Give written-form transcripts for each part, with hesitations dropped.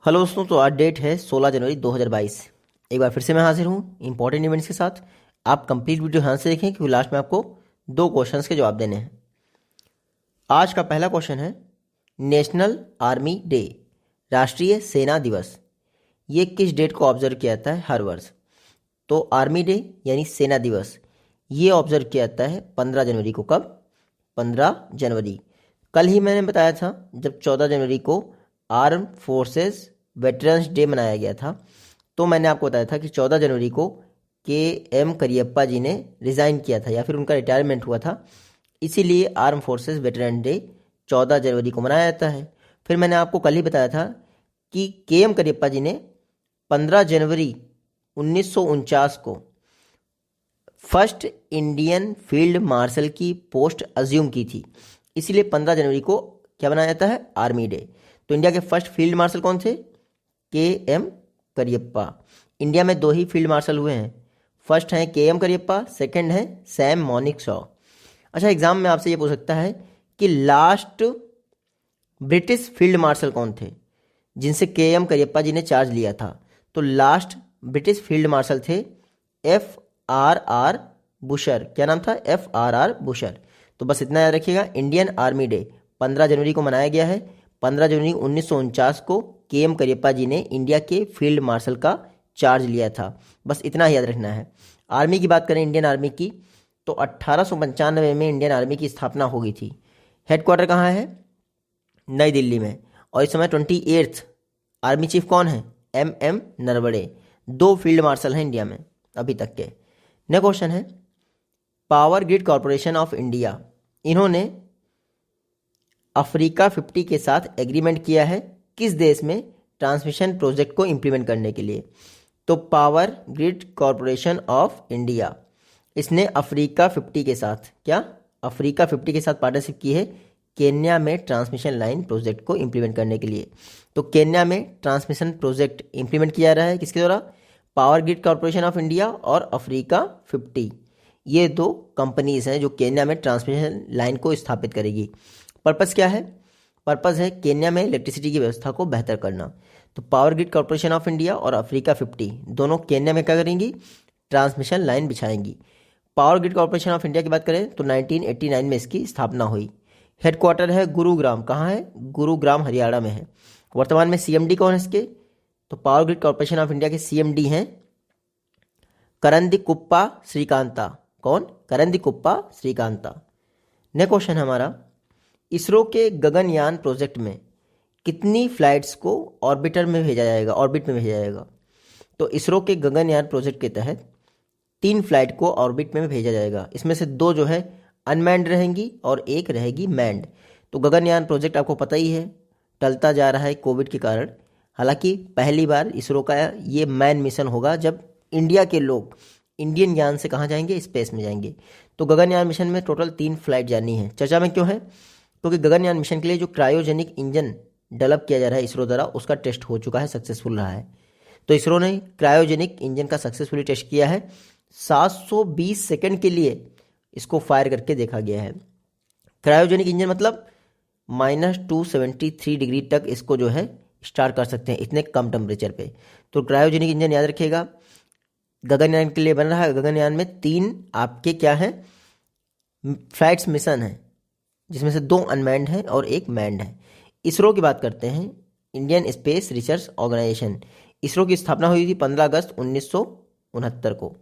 Hello दोस्तों, तो आज डेट है 16 जनवरी 2022। एक बार फिर से मैं हाजिर हूँ इंपॉर्टेंट इवेंट्स के साथ। आप कंप्लीट वीडियो ध्यान से देखें क्योंकि लास्ट में आपको दो क्वेश्चंस के जवाब देने हैं। आज का पहला क्वेश्चन है, नेशनल आर्मी डे, राष्ट्रीय सेना दिवस, ये किस डेट को ऑब्जर्व किया जाता है हर वर्ष? तो आर्मी डे यानी सेना दिवस ये ऑब्जर्व किया जाता है 15 जनवरी को। कब? 15 जनवरी। कल ही मैंने बताया था जब 14 जनवरी को आर्म फोर्सेस वेटरन्स डे मनाया गया था, तो मैंने आपको बताया था कि 14 जनवरी को के एम करियप्पा जी ने रिज़ाइन किया था या फिर उनका रिटायरमेंट हुआ था, इसीलिए आर्म फोर्सेस वेटरन डे 14 जनवरी को मनाया जाता है। फिर मैंने आपको कल ही बताया था कि के एम करियप्पा जी ने 15 जनवरी 1949 को फर्स्ट इंडियन फील्ड मार्शल की पोस्ट अज्यूम की थी, इसीलिए 15 जनवरी को क्या बनाया जाता है? Army day. तो इंडिया के फर्स्ट फील्ड मार्शल कौन थे? के एम करियप्पा। इंडिया में दो ही फील्ड मार्शल हुए हैं, फर्स्ट हैं के एम करियप्पा, सेकंड है सैम मॉनिक शॉ। अच्छा, एग्जाम में आपसे ये पूछ सकता है कि लास्ट ब्रिटिश फील्ड मार्शल कौन थे जिनसे के एम करियप्पा जी ने चार्ज लिया था? तो लास्ट ब्रिटिश फील्ड मार्शल थे एफ आर आर बुशर। क्या नाम था? F R R Bucher. तो बस इतना याद रखिएगा, इंडियन आर्मी डे 15 जनवरी को मनाया गया है। 15 जनवरी 1949 को के एम करियप्पा जी ने इंडिया के फील्ड मार्शल का चार्ज लिया था। बस इतना ही याद रखना है। आर्मी की बात करें इंडियन आर्मी की, तो 1895 में इंडियन आर्मी की स्थापना हो गई थी। हेडक्वार्टर कहाँ है? नई दिल्ली में। और इस समय 28th आर्मी चीफ कौन है? M M Naravane. दो फील्ड मार्शल हैं इंडिया में अभी तक के। नेक्स्ट क्वेश्चन है, power grid corporation of India, इन्होंने अफ्रीका 50 के साथ एग्रीमेंट किया है किस देश में ट्रांसमिशन प्रोजेक्ट को इंप्लीमेंट करने के लिए? तो Power grid corporation of India, इसने अफ्रीका 50 के साथ क्या? अफ्रीका 50 के साथ पार्टनरशिप की है केन्या में ट्रांसमिशन लाइन प्रोजेक्ट को इंप्लीमेंट करने के लिए। तो केन्या में ट्रांसमिशन प्रोजेक्ट इंप्लीमेंट किया रहा है किसके द्वारा? Power grid corporation of India और अफ्रीका 50, ये दो कंपनीज हैं जो केन्या में ट्रांसमिशन लाइन को स्थापित करेगी। पर्पस क्या है? पर्पस है केन्या में इलेक्ट्रिसिटी की व्यवस्था को बेहतर करना। तो Power grid corporation of India और अफ्रीका 50 दोनों केन्या में क्या करेंगी? ट्रांसमिशन लाइन बिछाएंगी। Power grid corporation of India की बात करें तो 1989 में इसकी स्थापना हुई। हेडक्वार्टर है गुरुग्राम। कहाँ है? गुरुग्राम हरियाणा में है। वर्तमान में सीएमडी कौन है इसके? तो Power grid corporation of India के सीएमडी हैं करंदीकुप्पा श्रीकांता। कौन? करंदीकुप्पा श्रीकांता। नेक्स्ट क्वेश्चन हमारा, इसरो के गगनयान प्रोजेक्ट में कितनी फ्लाइट्स को ऑर्बिटर में भेजा जाएगा? ऑर्बिट में भेजा जाएगा। तो इसरो के गगनयान प्रोजेक्ट के तहत 3 फ्लाइट को ऑर्बिट में भेजा जाएगा। इसमें से 2 जो है अनमैन्ड रहेंगी और 1 रहेगी मैन्ड। तो गगनयान प्रोजेक्ट आपको पता ही है टलता जा रहा है कोविड के कारण। हालांकि पहली बार इसरो का ये मैन मिशन होगा जब इंडिया के लोग इंडियन यान से कहाँ जाएंगे? स्पेस में जाएंगे। तो गगनयान मिशन में टोटल 3 फ्लाइट जानी है। चर्चा में क्यों है? क्योंकि गगनयान मिशन के लिए जो क्रायोजेनिक इंजन डेवलप किया जा रहा है इसरो द्वारा, उसका टेस्ट हो चुका है, सक्सेसफुल रहा है। तो इसरो ने क्रायोजेनिक इंजन का सक्सेसफुली टेस्ट किया है। 720 सेकंड के लिए इसको फायर करके देखा गया है। क्रायोजेनिक इंजन मतलब -273 डिग्री तक इसको जो है स्टार्ट कर सकते हैं इतने कम टेम्परेचर पे। तो क्रायोजेनिक इंजन याद रखिएगा गगनयान के लिए बन रहा है। गगनयान में 3 आपके क्या है? फ्लाइट्स मिशन है, जिसमें से 2 अनमैन्ड हैं और 1 मैन्ड है। इसरो की बात करते हैं, Indian space research organisation. ISRO की स्थापना हुई थी 15 अगस्त 1969 को।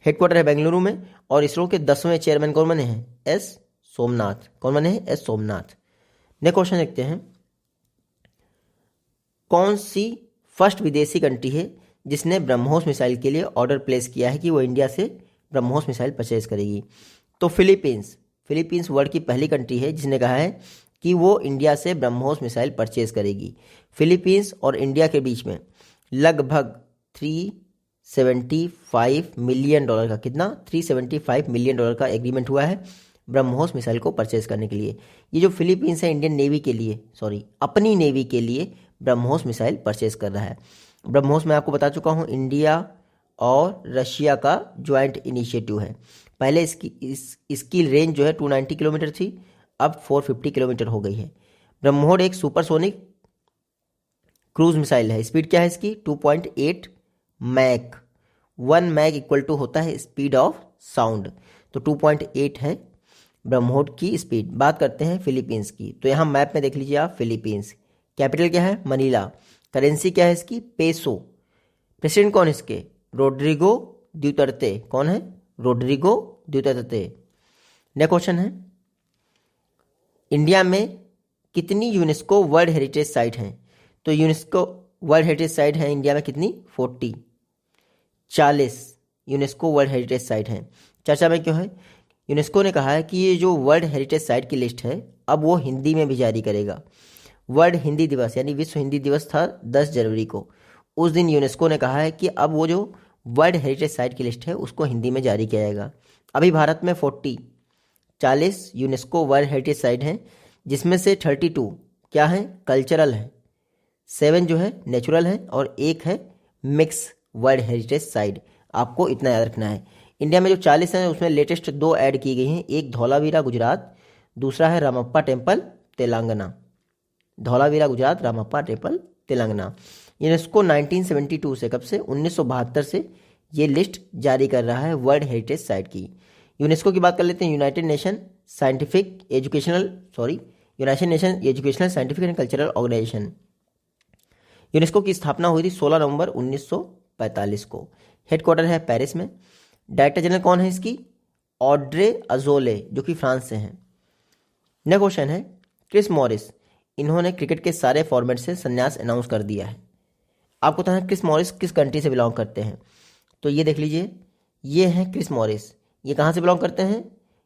हेडक्वार्टर है बेंगलुरु में। और इसरो के 10वें चेयरमैन कौन बने हैं? एस सोमनाथ। कौन बने हैं? एस सोमनाथ। नेक्स्ट क्वेश्चन देखते हैं, कौन सी फर्स्ट विदेशी कंट्री है जिसने ब्रह्मोस मिसाइल के लिए ऑर्डर प्लेस किया है कि वो इंडिया से ब्रह्मोस मिसाइल परचेज करेगी? तो फिलीपींस। फिलीपींस वर्ल्ड की पहली कंट्री है जिसने कहा है कि वो इंडिया से ब्रह्मोस मिसाइल परचेज करेगी। फिलीपींस और इंडिया के बीच में लगभग 375 मिलियन डॉलर का, कितना? 375 मिलियन डॉलर का एग्रीमेंट हुआ है ब्रह्मोस मिसाइल को परचेज करने के लिए। ये जो फिलीपींस है इंडियन नेवी के लिए, अपनी नेवी के लिए ब्रह्मोस मिसाइल परचेज कर रहा है। ब्रह्मोस मैं आपको बता चुका हूँ इंडिया और रशिया का ज्वाइंट इनिशिएटिव है। पहले इसकी रेंज जो है 290 किलोमीटर थी, अब 450 किलोमीटर हो गई है। ब्रह्मोस एक सुपरसोनिक क्रूज मिसाइल है। स्पीड क्या है इसकी? 2.8 मैक। 1 मैक इक्वल टू होता है स्पीड ऑफ साउंड, तो 2.8 है ब्रह्मोस की स्पीड। बात करते हैं फिलीपींस की, तो यहाँ मैप में देख लीजिए आप फिलीपींस। कैपिटल क्या है? मनीला। करेंसी क्या है इसकी? पेसो। प्रेसिडेंट कौन है इसके? रोड्रिगो ड्यूटर्टे। कौन है? रोड्रिगो ड्यूटर्टे। नेक्स्ट क्वेश्चन है, इंडिया में कितनी यूनेस्को वर्ल्ड हेरिटेज साइट हैं? तो यूनेस्को वर्ल्ड हेरिटेज साइट है इंडिया में कितनी? 40 यूनेस्को वर्ल्ड हेरिटेज साइट हैं। चर्चा में क्यों है? यूनेस्को ने कहा है कि ये जो वर्ल्ड हेरिटेज साइट की लिस्ट है अब वो हिंदी में भी जारी करेगा। वर्ल्ड हिंदी दिवस यानी विश्व हिंदी दिवस था 10 जनवरी को। उस दिन यूनेस्को ने कहा है कि अब वो जो वर्ल्ड हेरिटेज साइट की लिस्ट है उसको हिंदी में जारी किया जाएगा। अभी भारत में 40 यूनेस्को वर्ल्ड हेरिटेज साइट हैं, जिसमें से 32 क्या है? कल्चरल है, 7 जो है नेचुरल है और 1 है मिक्स वर्ल्ड हेरिटेज साइट। आपको इतना याद रखना है। इंडिया में जो 40 हैं उसमें लेटेस्ट 2 ऐड की गई हैं, एक धौलावीरा गुजरात, दूसरा है Ramappa temple Telangana. Dholavira Gujarat, Ramappa temple Telangana. UNESCO 1972 से, कब से? 1972 से ये लिस्ट जारी कर रहा है वर्ल्ड हेरिटेज साइट की। यूनेस्को की बात कर लेते हैं, united nation educational scientific and cultural organisation. UNESCO की स्थापना हुई थी 16 नवंबर 1945 को। हेडक्वार्टर है पेरिस में। डायरेक्टर जनरल कौन है इसकी? ऑड्रे अजोले, जो कि फ्रांस से हैं। नेक्स्ट क्वेश्चन है, क्रिस मॉरिस, इन्होंने क्रिकेट के सारे फॉर्मेट से संन्यास अनाउंस कर दिया है। आपको पता है क्रिस मॉरिस किस कंट्री से बिलोंग करते हैं? तो ये देख लीजिए, ये हैं क्रिस मॉरिस। ये कहाँ से बिलोंग करते हैं?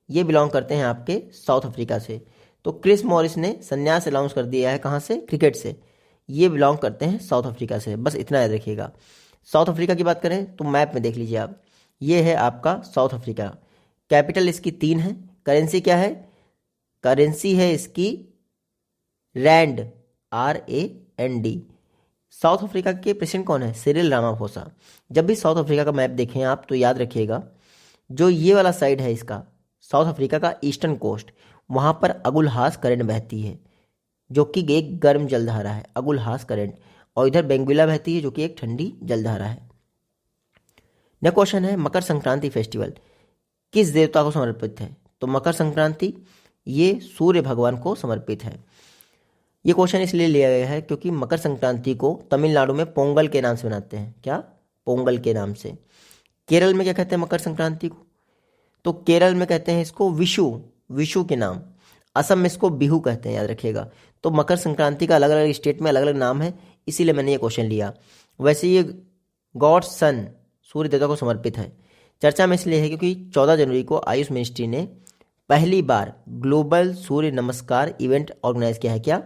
ये बिलोंग करते हैं आपके साउथ अफ्रीका से। तो क्रिस मॉरिस ने संन्यास अनाउंस कर दिया है, कहाँ से? क्रिकेट से। ये बिलोंग करते हैं साउथ अफ्रीका से, बस इतना याद रखिएगा। साउथ अफ्रीका की बात करें तो मैप में देख लीजिए आप, ये है आपका साउथ अफ्रीका। कैपिटल इसकी 3 है। करेंसी क्या है? करेंसी है इसकी रैंड, RAND। साउथ अफ्रीका के प्रेसिडेंट कौन है? Cyril Ramaphosa. जब भी साउथ अफ्रीका का मैप देखें आप तो याद रखिएगा, जो ये वाला साइड है इसका साउथ अफ्रीका का ईस्टर्न कोस्ट, वहाँ पर अगुलहास करंट बहती है जो कि एक गर्म जलधारा है, अगुलहास करंट, और इधर बेंगुला बहती है जो कि एक ठंडी जलधारा है। नेक्स्ट क्वेश्चन है, मकर संक्रांति फेस्टिवल किस देवता को समर्पित है? तो मकर संक्रांति ये सूर्य भगवान को समर्पित है। ये क्वेश्चन इसलिए लिया गया है क्योंकि मकर संक्रांति को तमिलनाडु में पोंगल के नाम से मनाते हैं। क्या? पोंगल के नाम से। केरल में क्या कहते हैं मकर संक्रांति को? तो केरल में कहते हैं इसको विशु, विशु के नाम। असम में इसको बिहू कहते हैं, याद रखिएगा। तो मकर संक्रांति का अलग अलग स्टेट में अलग अलग नाम है, इसीलिए मैंने ये क्वेश्चन लिया। वैसे ये गॉड सन, सूर्य देवता को समर्पित है। चर्चा में इसलिए है क्योंकि 14 जनवरी को आयुष मिनिस्ट्री ने पहली बार ग्लोबल सूर्य नमस्कार इवेंट ऑर्गेनाइज किया है। क्या?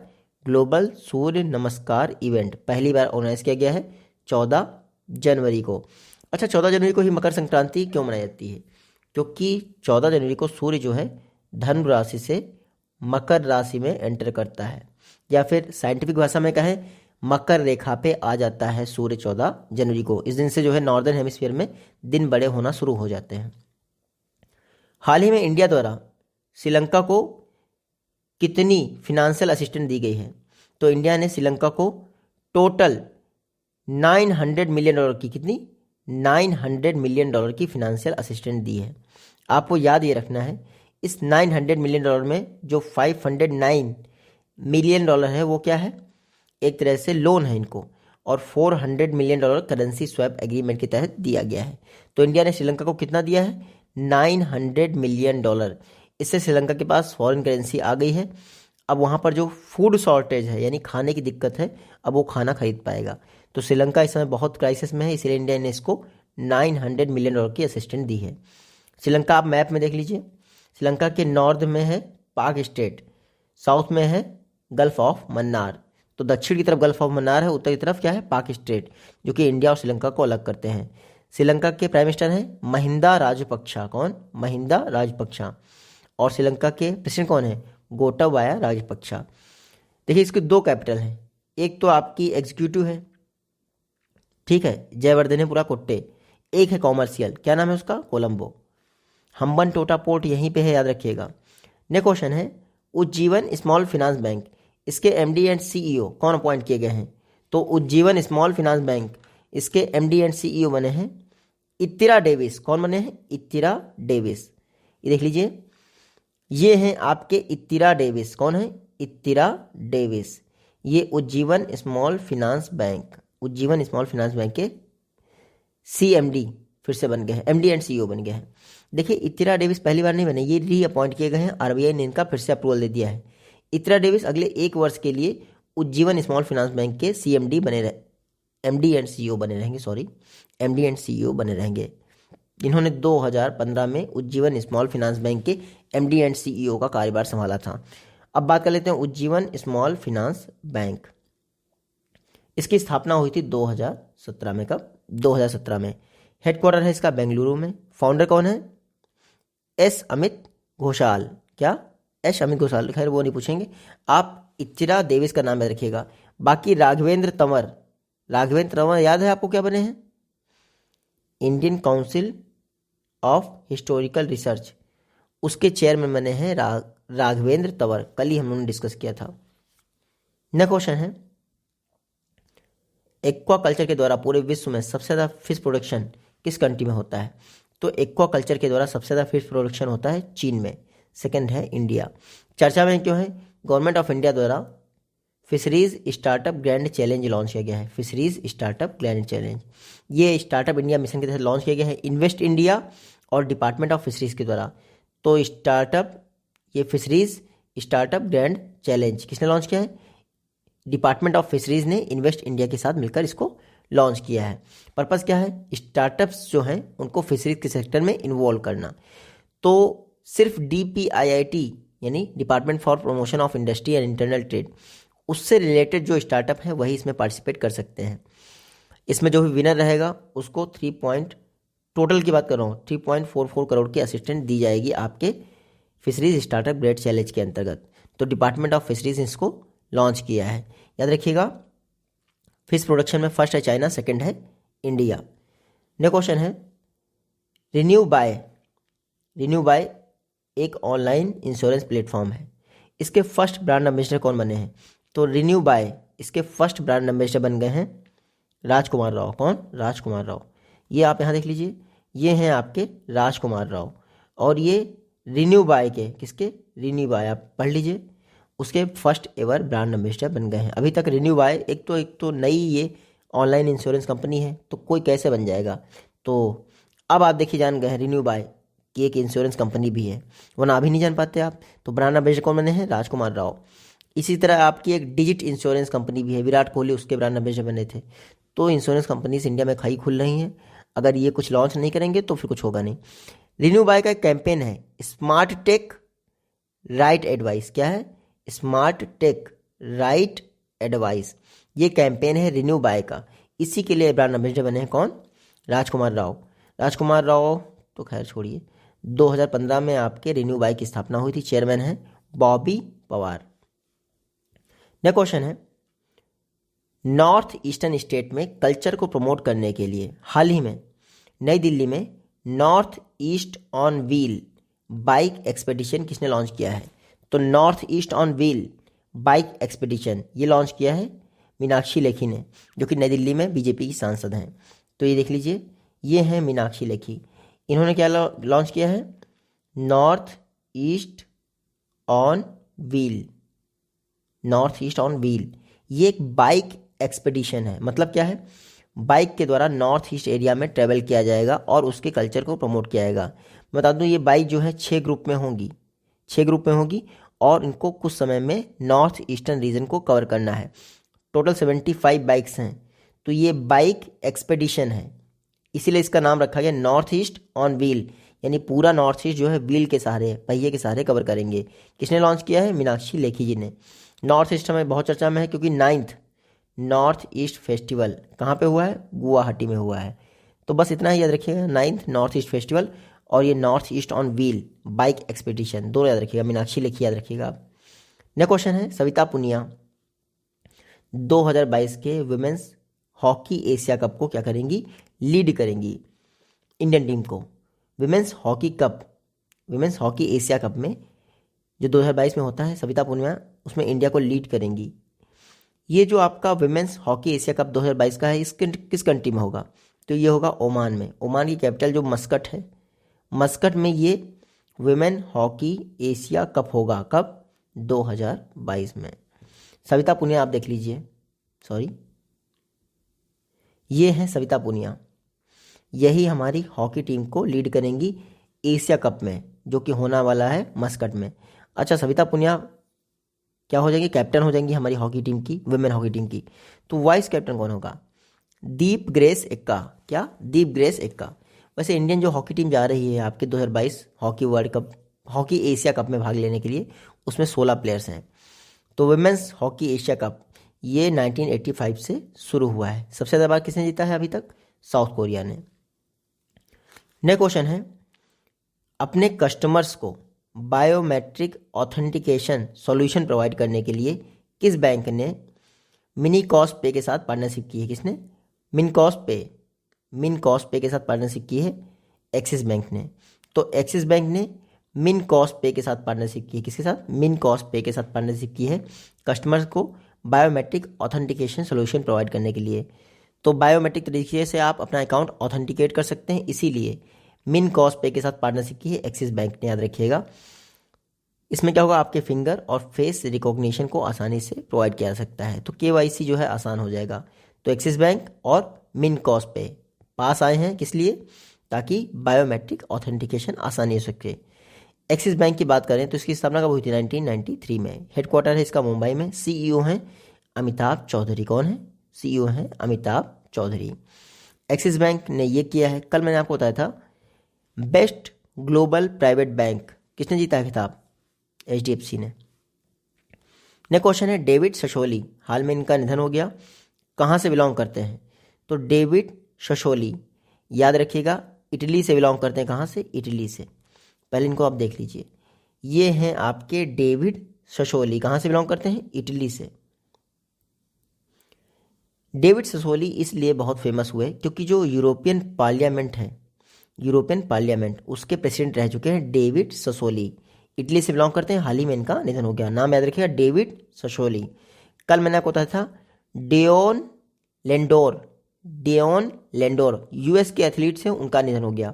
ग्लोबल सूर्य नमस्कार इवेंट पहली बार ऑर्गेनाइज किया गया है 14 जनवरी को। अच्छा, 14 जनवरी को ही मकर संक्रांति क्यों मनाई जाती है? क्योंकि 14 जनवरी को सूर्य जो है धनु राशि से मकर राशि में एंटर करता है, या फिर साइंटिफिक भाषा में कहें मकर रेखा पे आ जाता है सूर्य 14 जनवरी को। इस दिन से जो है नॉर्दर्न हेमिस्फीयर में दिन बड़े होना शुरू हो जाते हैं। हाल ही में इंडिया द्वारा श्रीलंका को कितनी फिनेंशियल असिस्टेंस दी गई है? तो इंडिया ने श्रीलंका को टोटल $900 मिलियन की, कितनी? $900 मिलियन की फिनेंशियल असिस्टेंस दी है। आपको याद ये रखना है, इस $900 मिलियन में जो $509 मिलियन है वो क्या है? एक तरह से लोन है इनको, और $400 मिलियन करेंसी स्वैप एग्रीमेंट के तहत दिया गया है। तो इंडिया ने श्रीलंका को कितना दिया है? $900 मिलियन। इससे श्रीलंका के पास फॉरेन करेंसी आ गई है। अब वहाँ पर जो फूड शॉर्टेज है यानी खाने की दिक्कत है, अब वो खाना खरीद पाएगा। तो श्रीलंका इस समय बहुत क्राइसिस में है, इसलिए इंडिया ने इसको $900 मिलियन की असिस्टेंस दी है। श्रीलंका आप मैप में देख लीजिए, श्रीलंका के नॉर्थ में है पाक स्टेट, साउथ में है गल्फ ऑफ मन्नार। तो दक्षिण की तरफ गल्फ ऑफ मन्नार है, उत्तर की तरफ क्या है? पाक स्टेट, जो कि इंडिया और श्रीलंका को अलग करते हैं। श्रीलंका के प्राइम मिनिस्टर हैं महिंदा राजपक्षा। कौन? महिंदा राजपक्षा। और श्रीलंका के प्रेसिडेंट कौन है? गोटाबाया राजपक्षा। देखिए इसके 2 कैपिटल हैं, एक तो आपकी एग्जीक्यूटिव है, ठीक है, जयवर्धनेपुरा कोट्टे। एक है कॉमर्शियल, क्या नाम है उसका? कोलंबो। हम्बन टोटा पोर्ट यहीं पे है, याद रखिएगा। नेक्स्ट क्वेश्चन है, उज्जीवन स्मॉल फाइनेंस बैंक, इसके MD एंड CEO कौन अपॉइंट किए गए हैं? तो उज्जीवन स्मॉल फाइनेंस बैंक, इसके एमडी एंड सीईओ बने हैं इत्तिरा डेविस। कौन बने हैं? इत्तिरा डेविस। ये देख लीजिए, ये हैं आपके इत्तिरा डेविस। कौन है? इत्तिरा डेविस। ये Ujjivan small finance bank, Ujjivan small finance bank के सीएमडी फिर से बन गए हैं, एमडी एंड सीईओ बन गए हैं। देखिए, इत्तिरा डेविस पहली बार नहीं बने, ये री अपॉइंट किए गए हैं। आरबीआई ने इनका फिर से अप्रूवल दे दिया है। इत्तिरा डेविस अगले 1 वर्ष के लिए उज्जीवन स्मॉल फाइनेंस बैंक के सीएमडी बने रहे, एमडी एंड सीईओ बने रहेंगे, सॉरी एमडी एंड सीईओ बने रहेंगे। इन्होंने 2015 में उज्जीवन स्मॉल फाइनेंस बैंक के एमडी एंड सीईओ का कार्यभार संभाला था। अब बात कर लेते हैं उज्जीवन स्मॉल फाइनेंस बैंक। इसकी स्थापना हुई थी 2017 में। कब? 2017 में। हेडक्वार्टर है इसका बेंगलुरु में। फाउंडर कौन है? एस अमित घोषाल। क्या? एस अमित घोषाल। खैर वो नहीं पूछेंगे, आप इत्तिरा डेविस का नाम याद रखिएगा। बाकी राघवेंद्र तंवर, राघवेंद्र तंवर याद है आपको क्या बने हैं? Indian council of historical research, उसके चेयरमैन बने हैं राघवेंद्र तंवर। कल ही हम लोगों ने डिस्कस किया था। नेक्स्ट क्वेश्चन है, एक्वा कल्चर के द्वारा पूरे विश्व में सबसे ज़्यादा फिश प्रोडक्शन किस कंट्री में होता है? तो एक्वा कल्चर के द्वारा सबसे ज़्यादा फिश प्रोडक्शन होता है चीन में। सेकंड है इंडिया। चर्चा में क्यों है? गवर्नमेंट ऑफ इंडिया द्वारा fisheries startup grand challenge launch किया गया है। फिशरीज स्टार्टअप ग्रैंड चैलेंज, ये स्टार्टअप इंडिया मिशन के तहत लॉन्च किया गया है इन्वेस्ट इंडिया और डिपार्टमेंट ऑफ फिशरीज के द्वारा। तो ये फिशरीज स्टार्टअप ग्रैंड चैलेंज किसने लॉन्च किया है? डिपार्टमेंट ऑफ फिशरीज ने इन्वेस्ट इंडिया के साथ मिलकर इसको लॉन्च किया है। पर्पस क्या है? स्टार्टअप्स जो हैं उनको फिशरीज के सेक्टर में इन्वॉल्व करना। तो सिर्फ DPIIT यानी department for promotion of industry and internal trade, उससे रिलेटेड जो स्टार्टअप है वही इसमें पार्टिसिपेट कर सकते हैं। इसमें जो भी विनर रहेगा उसको टोटल की बात कर रहा हूँ 3.44 करोड़ की असिस्टेंट दी जाएगी आपके फिशरीज स्टार्टअप ग्रेड चैलेंज के अंतर्गत। तो डिपार्टमेंट ऑफ फिशरीज इसको लॉन्च किया है, याद रखिएगा। फिश प्रोडक्शन में फर्स्ट है चाइना, सेकंड है इंडिया। नेक्स्ट क्वेश्चन है, रिन्यू बाय एक ऑनलाइन इंश्योरेंस प्लेटफॉर्म है। इसके फर्स्ट ब्रांड एम्बेसडर कौन बने हैं? तो रिन्यू बाय इसके फर्स्ट ब्रांड एम्बेसडर बन गए हैं राजकुमार राव। कौन? राजकुमार राव। ये आप यहाँ देख लीजिए, ये हैं आपके राजकुमार राव। और ये रिन्यू बाय के किसके? रिन्यू बाय आप पढ़ लीजिए, उसके फर्स्ट एवर ब्रांड एम्बेसडर बन गए हैं। अभी तक रिन्यू बाय एक तो नई ये ऑनलाइन इंश्योरेंस कंपनी है, तो कोई कैसे बन जाएगा? तो अब आप देखिए जान गए हैं रिन्यू बाय की एक इंश्योरेंस कंपनी भी है, वरना अभी नहीं जान पाते आप। तो ब्रांड एम्बेसडर कौन बने हैं? राजकुमार राव। इसी तरह आपकी एक डिजिट इंश्योरेंस कंपनी भी है, विराट कोहली उसके ब्रांड एम्बेसडर बने थे। तो इंश्योरेंस कंपनीज इंडिया में खाई खुल रही हैं, अगर ये कुछ लॉन्च नहीं करेंगे तो फिर कुछ होगा नहीं। रिन्यू बाय का एक कैंपेन है स्मार्ट टेक राइट एडवाइस। क्या है? स्मार्ट टेक राइट एडवाइस, ये कैंपेन है रिन्यू बाय का। इसी के लिए ब्रांड एम्बेसडर बने हैं कौन? राजकुमार राव। राजकुमार राव तो खैर छोड़िए, 2015 में आपके रिन्यू बाय की स्थापना हुई थी, चेयरमैन है बॉबी पवार। नेक्स्ट क्वेश्चन है, नॉर्थ ईस्टर्न स्टेट में कल्चर को प्रमोट करने के लिए हाल ही में नई दिल्ली में north east on wheel bike expedition किसने लॉन्च किया है? तो north east on wheel bike expedition ये लॉन्च किया है मीनाक्षी लेखी ने, जो कि नई दिल्ली में बीजेपी की सांसद हैं। तो ये देख लीजिए, ये हैं मीनाक्षी लेखी। इन्होंने क्या लॉन्च किया है? North east on wheel, north east on wheel. ये एक बाइक एक्सपेडिशन है। मतलब क्या है? बाइक के द्वारा नॉर्थ ईस्ट एरिया में ट्रेवल किया जाएगा और उसके कल्चर को प्रमोट किया जाएगा। बता दूं, ये बाइक जो है 6 ग्रुप में होंगी, 6 ग्रुप में होगी और इनको कुछ समय में नॉर्थ ईस्टर्न रीजन को कवर करना है। टोटल 75 बाइक्स हैं। तो ये बाइक एक्सपेडिशन है, इसीलिए इसका नाम रखा गया नॉर्थ ईस्ट ऑन व्हील, यानी पूरा नॉर्थ ईस्ट जो है व्हील के सहारे, पहिए के सहारे कवर करेंगे। किसने लॉन्च किया है? मीनाक्षी लेखी जी ने। नॉर्थ ईस्ट में बहुत चर्चा में है क्योंकि 9th नॉर्थ ईस्ट फेस्टिवल कहाँ पे हुआ है? गुवाहाटी में हुआ है। तो बस इतना ही याद रखिएगा, 9th नॉर्थ ईस्ट फेस्टिवल और ये north east on wheel bike expedition, दोनों याद रखिएगा। मीनाक्षी लेखी याद रखिएगा आप। नेक्स्ट क्वेश्चन है, सविता पुनिया 2022 के वुमेन्स हॉकी एशिया कप को क्या करेंगी? लीड करेंगी इंडियन टीम को। वुमेन्स हॉकी एशिया कप में जो 2022 में होता है, सविता पुनिया उसमें इंडिया को लीड करेंगी। ये जो आपका विमेंस हॉकी एशिया कप 2022 का है, किस कंट्री में होगा? तो ये होगा ओमान में। ओमान की कैपिटल जो मस्कट है, मस्कट में ये विमेन हॉकी एशिया कप होगा। कब? 2022 में। सविता पुनिया आप देख लीजिए, सॉरी, ये है सविता पुनिया, यही हमारी हॉकी टीम को लीड करेंगी एशिया कप में, जो कि होना वाला है मस्कट में। अच्छा, सविता पुनिया क्या हो जाएंगी? कैप्टन हो जाएंगी हमारी हॉकी टीम की, विमेन हॉकी टीम की। तो वाइस कैप्टन कौन होगा? दीप ग्रेस एक्का। क्या? दीप ग्रेस एक्का। वैसे इंडियन जो हॉकी टीम जा रही है आपके 2022 hockey world cup, hockey Asia cup में भाग लेने के लिए, उसमें 16 प्लेयर्स हैं। तो विमेंस हॉकी एशिया कप ये 1985 से शुरू हुआ है। सबसे ज़्यादा बार किसने जीता है अभी तक? साउथ कोरिया ने। नेक्स्ट क्वेश्चन है, अपने कस्टमर्स को बायोमेट्रिक ऑथेंटिकेशन सॉल्यूशन प्रोवाइड करने के लिए किस बैंक ने मिनीकॉस्ट पे के साथ पार्टनरशिप की है? किसने? मिनकॉस्ट पे के साथ पार्टनरशिप की है एक्सिस बैंक ने। तो एक्सिस बैंक ने मिनकॉस्ट पे के साथ पार्टनरशिप की है। किसके साथ? मिनकॉस्ट पे के साथ पार्टनरशिप की है कस्टमर्स को बायोमेट्रिक ऑथेंटिकेशन सॉल्यूशन प्रोवाइड करने के लिए। तो बायोमेट्रिक तरीके से आप अपना अकाउंट ऑथेंटिकेट कर सकते हैं, इसीलिए मिनकॉस्ट पे के साथ पार्टनरशिप की है एक्सिस बैंक ने, याद रखिएगा। इसमें क्या होगा? आपके फिंगर और फेस रिकॉग्निशन को आसानी से प्रोवाइड किया जा सकता है, तो केवाईसी जो है आसान हो जाएगा। तो एक्सिस बैंक और मिनकॉस्ट पे पास आए हैं, किस लिए? ताकि बायोमेट्रिक ऑथेंटिकेशन आसानी हो सके। एक्सिस बैंक की बात करें तो इसकी स्थापना कब हुई थी? 1993 में। हेडक्वार्टर है इसका मुंबई में। सीईओ हैं अमिताभ चौधरी। कौन है? सीईओ हैं अमिताभ चौधरी। एक्सिस बैंक ने ये किया है। कल मैंने आपको बताया था बेस्ट ग्लोबल प्राइवेट बैंक किसने जीता है खिताब? एचडीएफसी ने। नेक्स्ट क्वेश्चन है, डेविड सशोली, हाल में इनका निधन हो गया, कहाँ से बिलोंग करते हैं? तो डेविड सशोली, याद रखिएगा, इटली से बिलोंग करते हैं। कहाँ से? इटली से। पहले इनको आप देख लीजिए, ये हैं आपके डेविड सशोली, कहाँ से बिलोंग करते हैं? इटली से। डेविड ससोली इसलिए बहुत फेमस हुए क्योंकि जो यूरोपियन पार्लियामेंट है, यूरोपियन पार्लियामेंट, उसके प्रेसिडेंट रह चुके हैं डेविड ससोली, इटली से बिलोंग करते हैं। हाल ही में इनका निधन हो गया। नाम याद रखिएगा, डेविड ससोली। कल मैंने आपको बताया था डेओन लेंडोर, डेओन लेंडोर यूएस के एथलीट थे, उनका निधन हो गया।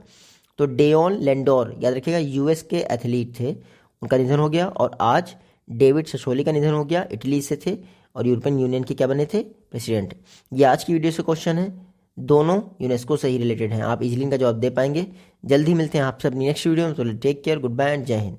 तो डेओन लेंडोर, याद रखिएगा, यूएस के एथलीट थे, उनका निधन हो गया। और आज डेविड ससोली का निधन हो गया, इटली से थे और यूरोपियन यूनियन के क्या बने थे? प्रेसिडेंट। ये आज की वीडियो से क्वेश्चन है, दोनों यूनेस्को से ही रिलेटेड हैं, आप इजीली इनका जवाब दे पाएंगे। जल्दी मिलते हैं आपसे अपनी नेक्स्ट वीडियो में। तो take care, good bye and जय हिंद।